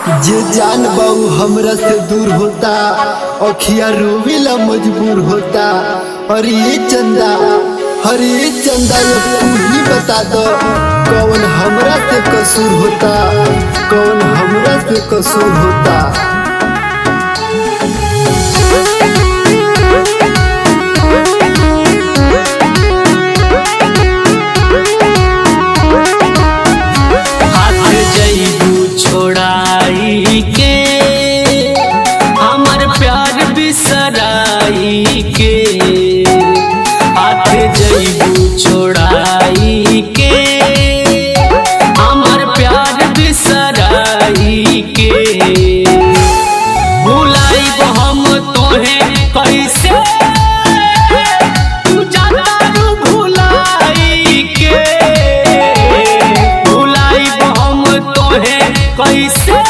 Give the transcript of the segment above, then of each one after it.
जे जान बाऊ हमरा से दूर होता, अखिया रोवेला मजबूर होता। अरे ये चंदा, अरे ये चंदा, ये तू ही बता दो कौन हमरा से कसूर होता, कौन हमरा से कसूर होता। छोड़ाई के हमर प्यार बिसराई के, हाथ जइबू छोड़ाई के हमर प्यार बिसराई के। भुलाइब हम तोहे कैसे, तू जाता रू भुलाई के। भुलाइब हम तोहे कैसे,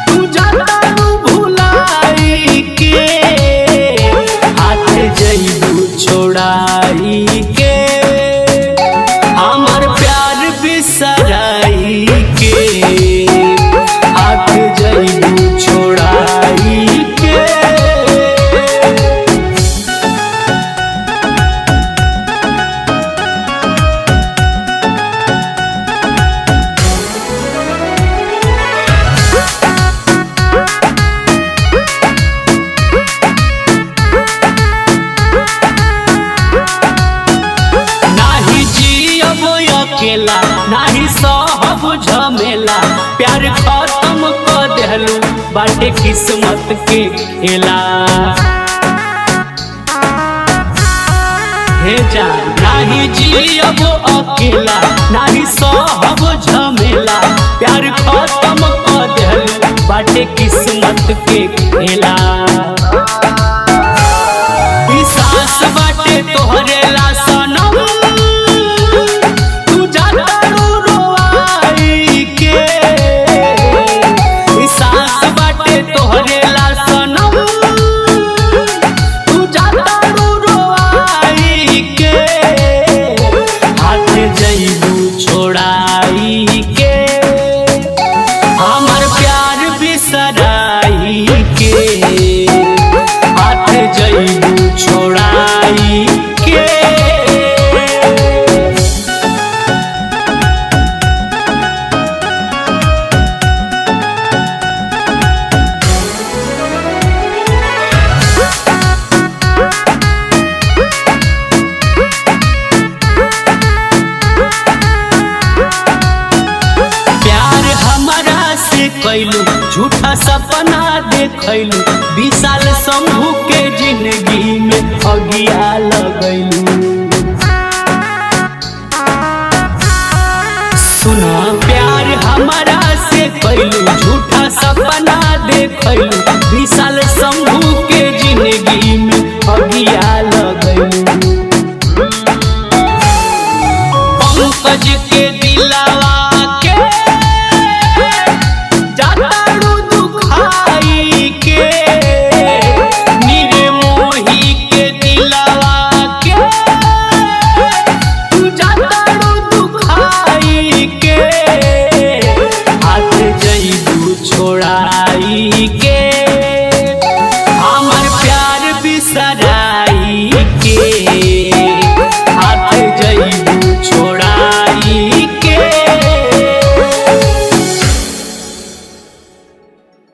तू जाता रू भुलाई के। हाथ जइबू छोड़ाई के हमर प्यार बिसराई के, हाथ जइबू छोड़ाई के। अकेला नाही सहब झमेला, प्यार खत्म कर देलू बाटे किस्मत के खेला। हे जा नाही जियब अकेला, नाही सहब झमेला, प्यार खत्म कर देलू बाटे किस्मत के खेला। सांस बाटे तोहरे ला सनम, छोड़ाई के हमर प्यार बिसराई के। हाथ जइबू छोड़ाई के। कैलू झूठा सपना देखलू, 20 साल शंभू के जिंदगी में अगिया लगैलू। सुना प्यार हमारा से कैलू, झूठा सपना देखलू,